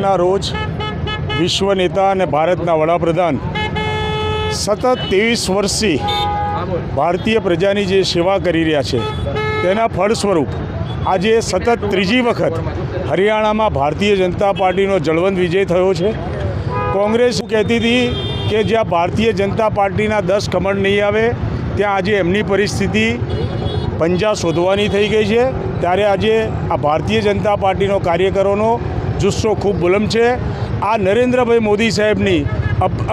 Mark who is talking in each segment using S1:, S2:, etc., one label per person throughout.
S1: ના રોજ વિશ્વ નેતા અને ભારતના વડાપ્રધાન સતત 23 વર્ષથી ભારતીય પ્રજાની જે સેવા કરી રહ્યા છે તેના ફળ સ્વરૂપ આજે સતત ત્રીજી વખત હરિયાણામાં ભારતીય જનતા પાર્ટીનો જળવંત વિજય થયો છે। કોંગ્રેસ કહેતી હતી કે જ્યાં ભારતીય જનતા પાર્ટીના 10 કમળ નહીં આવે ત્યાં આજે એમની પરિસ્થિતિ પંજા શોધવાની થઈ ગઈ છે। ત્યારે આજે આ ભારતીય જનતા પાર્ટીનો કાર્યકરોનો જુસ્સો ખૂબ બુલંદ છે। આ નરેન્દ્રભાઈ મોદી સાહેબની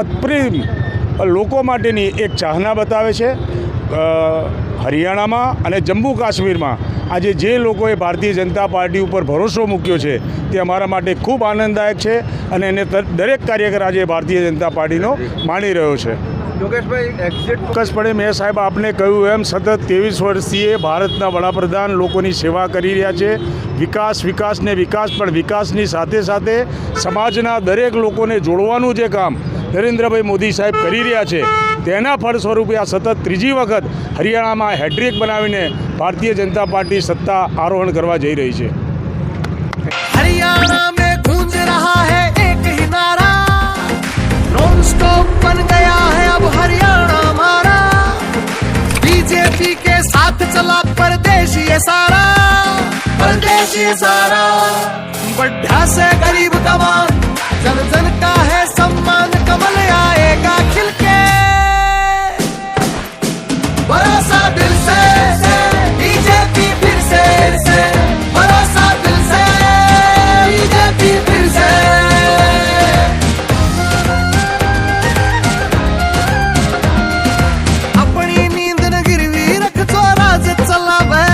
S1: અપ્રિમ લોકો માટેની એક ચાહના બતાવે છે। હરિયાણામાં અને જમ્મુ કાશ્મીરમાં આજે જે લોકોએ ભારતીય જનતા પાર્ટી ઉપર ભરોસો મૂક્યો છે તે અમારા માટે ખૂબ આનંદદાયક છે અને એને દરેક કાર્યકર આજે ભારતીય જનતા પાર્ટીનો માણી રહ્યો છે। ચોક્કસપણે મેં સાહેબ આપને કહ્યું એમ સતત 23 વર્ષથી ભારતના વડાપ્રધાન લોકોની સેવા કરી રહ્યા છે। વિકાસ ને વિકાસ, પણ વિકાસની સાથે સાથે સમાજના દરેક લોકોને જોડવાનું જે કામ નરેન્દ્રભાઈ મોદી સાહેબ કરી રહ્યા છે તેના ફળ સ્વરૂપે આ સતત ત્રીજી વખત હરિયાણામાં હેડ્રિક બનાવીને ભારતીય જનતા પાર્ટી સત્તા આરોહણ કરવા જઈ રહી છે।
S2: हरियाणा में गूंज रहा है एक ही नारा, नॉन स्टॉप बन गया है अब हरियाणा हमारा। बीजेपी के साथ चला परदेश ये सारा, बढ़ा से गरीब कमान, जन जन का है सम्मान, कमल आएगा खिल के, भरोसा दिल से बीजेपी फिर से भरोसा दिल से बीजेपी फिर से। अपनी नींद न गिरवी रख जो राज चलावे,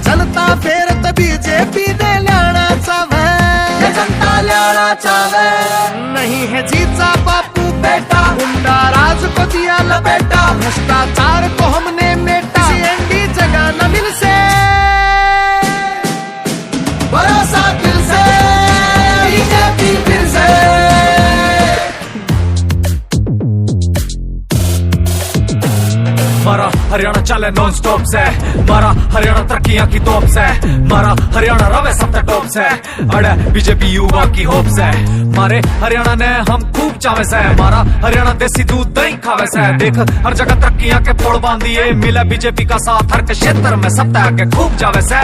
S2: जनता फेर तो बीजेपी ने लाना चावे, जनता लाना चावे। नहीं है जीता बापू बेटा, गुंडा राज को दिया लपेटा, भ्रष्टाचार को हमने मेटा, सीएनडी जगह न मिल से, भरोसा दिल से बीजेपी फिर से।
S3: मारा हरियाणा चले नॉन स्टॉप से, मारा हरियाणा तरक्कियां की तोप से, मारा हरियाणा रवे सबसे टॉप से, अड़े बीजेपी युवा की होप से, मारे हरियाणा ने हम खूब चावे से, मारा हरियाणा देसी दूध दही खावे से। देख हर जगह तरक्कियां के पोड़ बांधिए, मिला बीजेपी का साथ हर क्षेत्र में सब आगे खूब जावे से।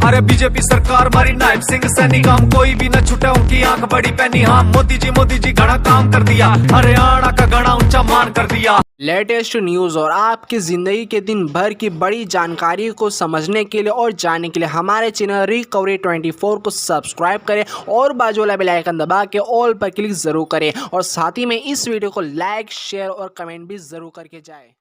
S3: अरे बीजेपी सरकार मारी नायब सिंह से निगाम, कोई भी न छूटे उनकी आंख बड़ी पहनी। हाँ मोदी जी घना काम कर दिया, हरियाणा का घना ऊंचा मान कर दिया।
S4: लेटेस्ट न्यूज़ और आपकी ज़िंदगी के दिन भर की बड़ी जानकारी को समझने के लिए और जानने के लिए हमारे चैनल रिकवरी 24 को सब्सक्राइब करें और बाजू वाला बेल आइकन दबा के ऑल पर क्लिक ज़रूर करें और साथ ही में इस वीडियो को लाइक, शेयर और कमेंट भी ज़रूर करके जाएं।